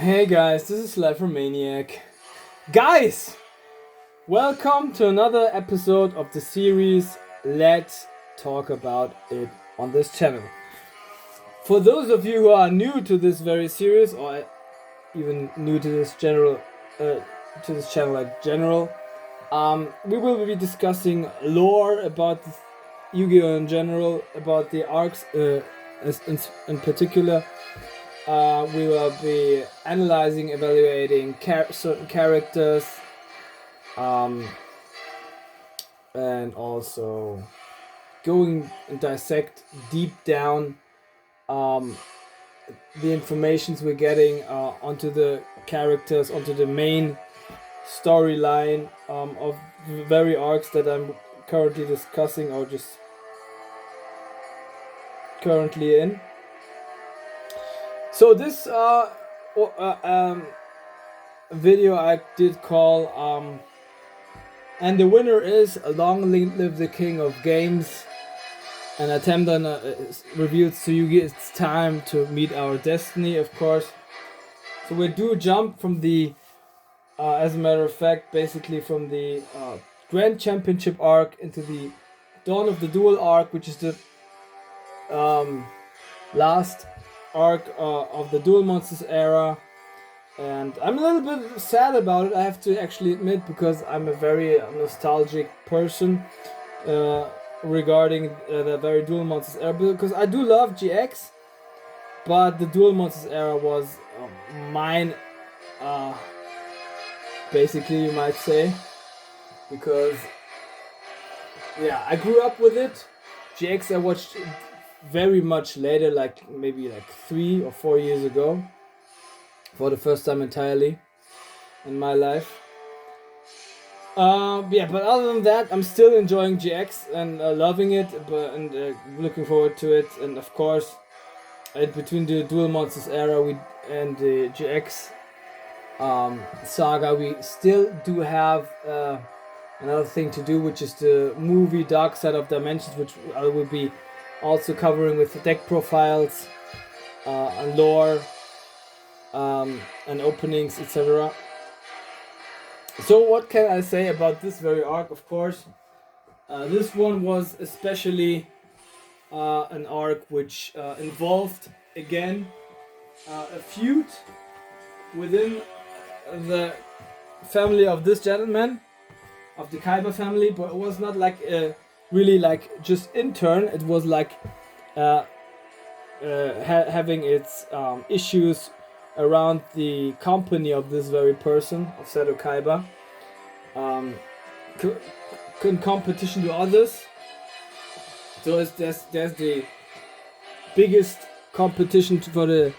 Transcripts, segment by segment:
Hey guys, this is Life from Maniac. Guys, welcome to another episode of the series Let's Talk About It on this channel. For those of you who are new to this very series, or even new to this channel in general, we will be discussing lore about Yu-Gi-Oh in general, about the arcs in particular. We will be analyzing, evaluating certain characters, and also going and dissect deep down the informations we're getting onto the characters, onto the main storyline of the very arcs that I'm currently discussing or just currently in. So this video I did call and the winner is Long Live the King of Games. And Atem then reveals to Yugi it's time to meet our destiny, of course. So we do jump from the, as a matter of fact, basically from the Grand Championship arc into the Dawn of the Duel arc, which is the last arc of the Duel Monsters era. And I'm a little bit sad about it, I have to actually admit, because I'm a very nostalgic person regarding the very Duel Monsters era, because I do love GX, but the Duel Monsters era was mine, basically, you might say, because yeah, I grew up with it. GX I watched very much later, like maybe like 3 or 4 years ago, for the first time entirely in my life. Yeah, but other than that, I'm still enjoying GX and loving it, and looking forward to it. And of course, between the Duel Monsters era and the GX saga, we still do have another thing to do, which is the movie Dark Side of Dimensions, which I will be also covering with deck profiles and lore and openings, etc. So what can I say about this very arc? Of course, this one was especially an arc which involved again a feud within the family of this gentleman, of the Kaiba family, but it was not like really like just intern. It was like having its issues around the company of this very person, of Seto Kaiba, in competition to others. So there's the biggest competition for the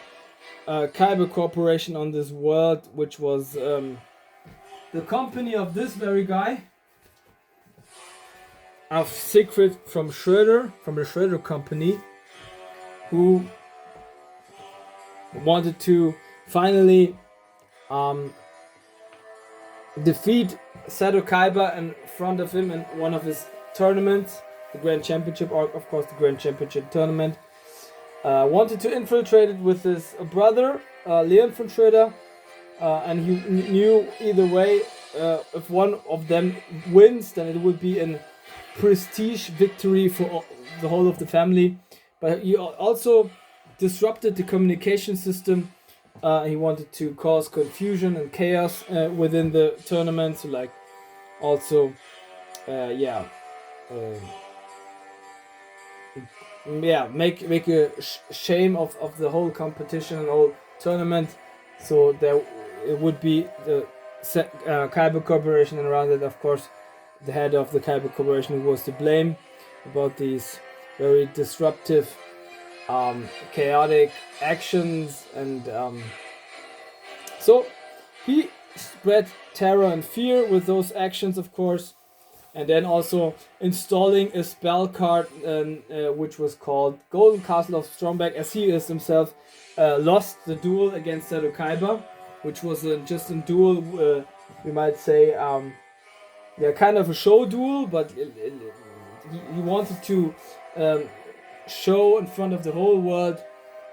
Kaiba Corporation on this world, which was the company of this very guy, of Siegfried from Schroeder, from the Schroeder company, who wanted to finally defeat Seto Kaiba in front of him in one of his tournaments, the Grand Championship arc, of course, the Grand Championship tournament. Wanted to infiltrate it with his brother, Leon von Schroeder, and he knew either way, if one of them wins, then it would be a prestige victory for the whole of the family. But he also disrupted the communication system. He wanted to cause confusion and chaos within the tournament, so like also make a shame of the whole competition and whole tournament. So there it would be the Kaiba Corporation, and around it, of course, the head of the Kaiba Corporation who was to blame about these very disruptive, chaotic actions, and so he spread terror and fear with those actions, of course, and then also installing a spell card which was called Golden Castle of Stromberg, as he is himself lost the duel against Seto Kaiba, which was just a duel, we might say, kind of a show duel, but he wanted to show in front of the whole world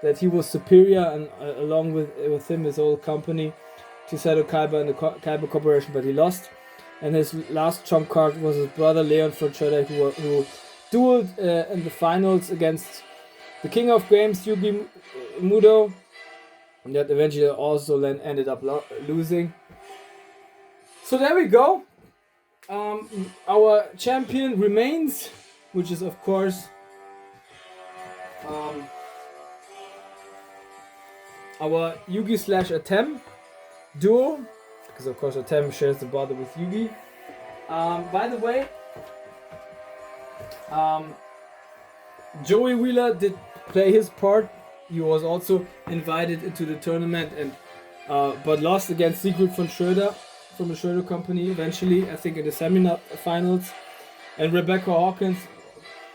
that he was superior, and along with him his whole company, to Seto Kaiba and the Kaiba Corporation, but he lost. And his last trump card was his brother Leon von Schroeder, who dueled in the finals against the King of Games, Yugi Muto, and that eventually also then ended up losing. So there we go. Our champion remains, which is of course our Yugi/Atem duo, because of course Atem shares the border with Yugi. By the way, Joey Wheeler did play his part. He was also invited into the tournament, and but lost against Siegfried von Schröder from the Schröder Company eventually, I think in the semi-finals. And Rebecca Hawkins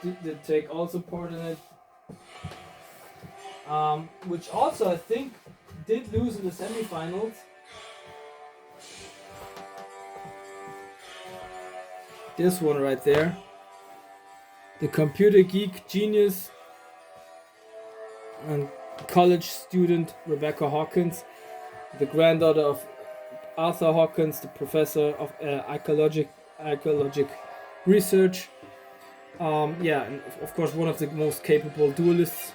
did take also part in it, which also I think did lose in the semi-finals. This one right there, the computer geek genius and college student Rebecca Hawkins, the granddaughter of Arthur Hawkins, the professor of archaeologic research. And of course one of the most capable duelists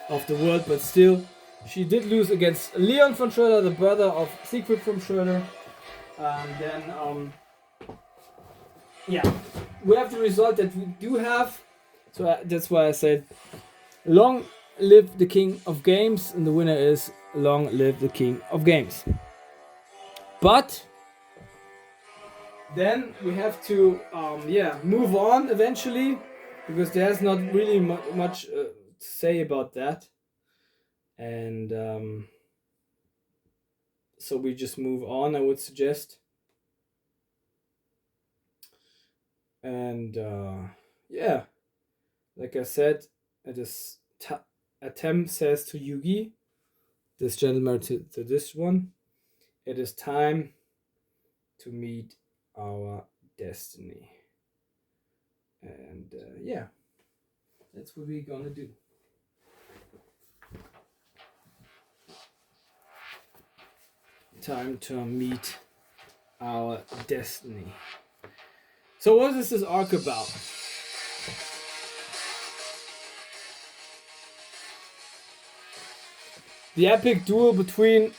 of the world, but still she did lose against Leon von Schröder, the brother of Siegfried von Schröder. And then we have the result that we do have. So that's why I said, long live the King of Games, and the winner is long live the King of Games. But then we have to move on eventually, because there's not really much to say about that. And so we just move on, I would suggest. And like I said, Atem says to Yugi, this gentleman to this one, it is time to meet our destiny. And that's what we're gonna do. Time to meet our destiny. So what is this arc about? The epic duel between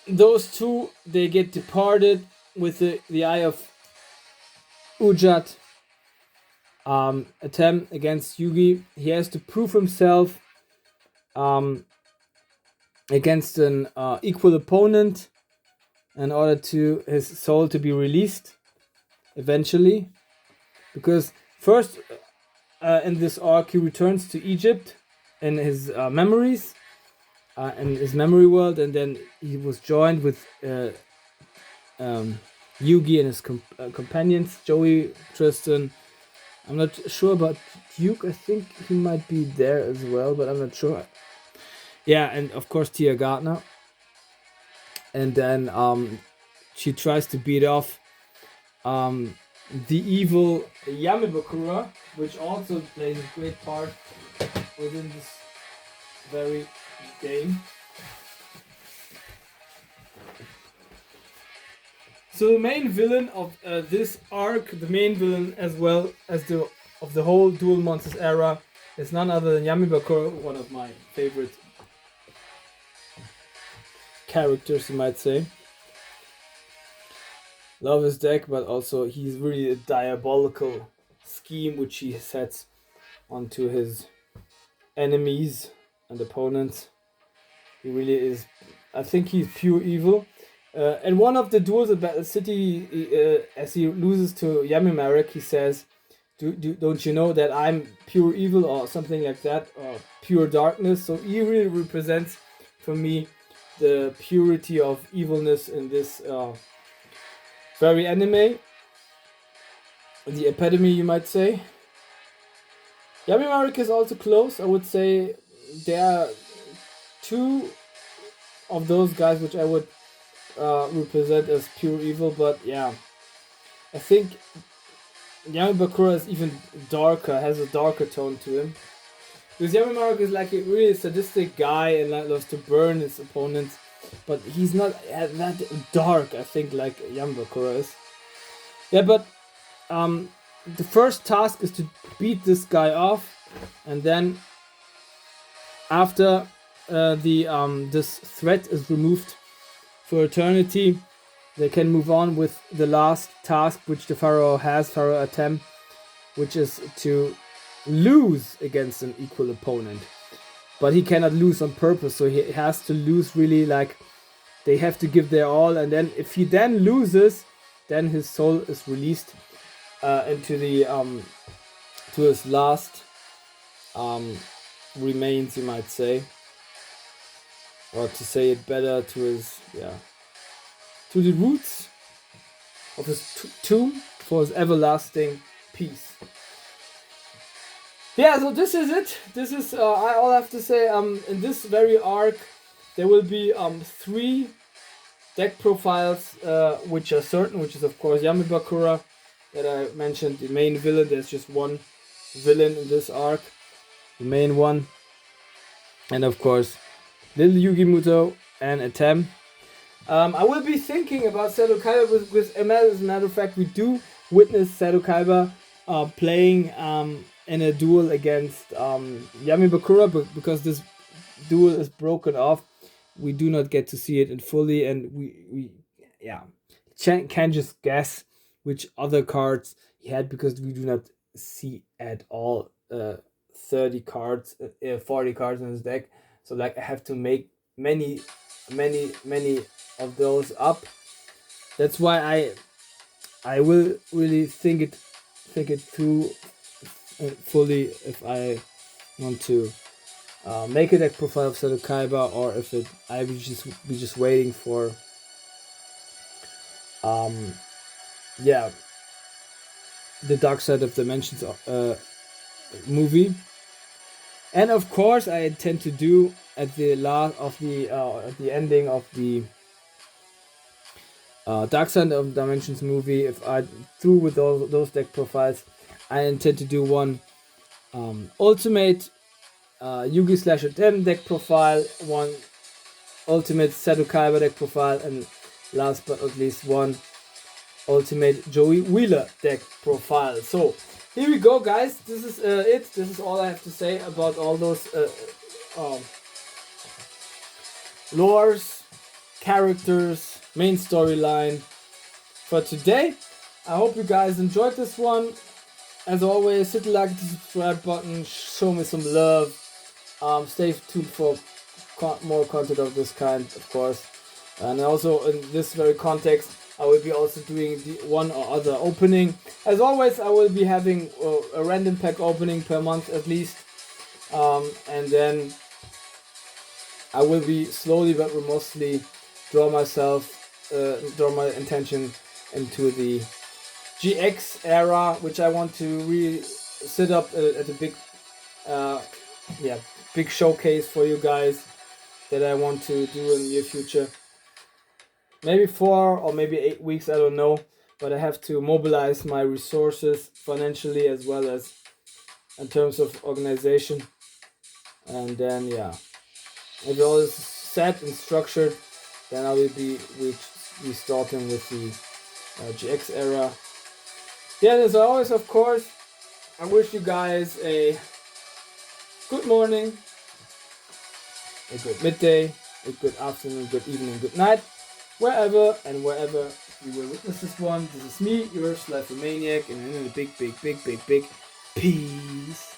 those two, they get departed with the eye of Ujat. Atem against Yugi. He has to prove himself against an equal opponent in order to his soul to be released eventually. Because first in this arc he returns to Egypt in his memories, in his memory world, and then he was joined with Yugi and his companions, Joey, Tristan. I'm not sure about Duke. I think he might be there as well, but I'm not sure. Yeah, and of course Tia Gardner. And then she tries to beat off the evil Yamabakura, which also plays a great part within this very game. So the main villain of this arc, the main villain as well as of the whole Duel Monsters era, is none other than Yamabakura, one of my favorite characters, you might say. Love his deck, but also he's really a diabolical scheme which he sets onto his enemies and opponents. He really is, I think he's pure evil. And one of the duels at Battle City, as he loses to Yamimarek, he says, don't you know that I'm pure evil, or something like that, or pure darkness. So he really represents for me the purity of evilness in this very anime. The epitome, you might say. Yamimarek is also close. I would say there are two of those guys which I would represent as pure evil, but yeah, I think Yamabakura is even darker, has a darker tone to him. Because Yamimaru is like a really sadistic guy and like loves to burn his opponents, but he's not that dark, I think, like Yamabakura is. Yeah, but the first task is to beat this guy off, and then after this threat is removed for eternity, they can move on with the last task which the Pharaoh has, King.Atem, which is to lose against an equal opponent. But he cannot lose on purpose, so he has to lose really, like, they have to give their all, and then if he then loses, then his soul is released into the to his last remains, you might say, or to say it better, to his to the roots of his tomb for his everlasting peace. Yeah, so this is it. This is all I have to say. In this very arc, there will be 3 deck profiles which are certain, which is of course Yamabakura that I mentioned, the main villain. There's just one villain in this arc, the main one, and of course little Yugi Muto and Atem. I will be thinking about Seto Kaiba with ML. As a matter of fact, we do witness Seto Kaiba playing in a duel against Yamabakura, but because this duel is broken off, we do not get to see it in fully, and we can just guess which other cards he had, because we do not see at all 30 cards, 40 cards in his deck. So like I have to make many of those up. That's why I will really think it through fully if I want to make a deck profile of Seto Kaiba, or if I will just be waiting for the Dark Side of Dimensions movie. And of course I intend to do at the at the ending of the Dark Side of Dimensions movie, if I through with all those deck profiles, I intend to do one ultimate Yugi/Atem deck profile, one ultimate Seto Kaiba deck profile, and last but not least one ultimate Joey Wheeler deck profile. So here we go, guys. This is it. This is all I have to say about all those lores, characters, main storyline for today. I hope you guys enjoyed this one. As always, hit the like and subscribe button, show me some love. Stay tuned for more content of this kind, of course. And also in this very context, I will be also doing the one or other opening. As always, I will be having a random pack opening per month at least. And then I will be slowly but mostly draw my intention into the GX era, which I want to really set up at a big showcase for you guys that I want to do in the near future. Maybe 4 or maybe 8 weeks, I don't know, but I have to mobilize my resources financially as well as in terms of organization. And then if all is set and structured, then I will be starting with the GX era. Yeah, as always, of course, I wish you guys a good morning, a good midday, a good afternoon, good evening, good night, wherever you will witness this one. This is me, your Life Maniac, and in a big peace.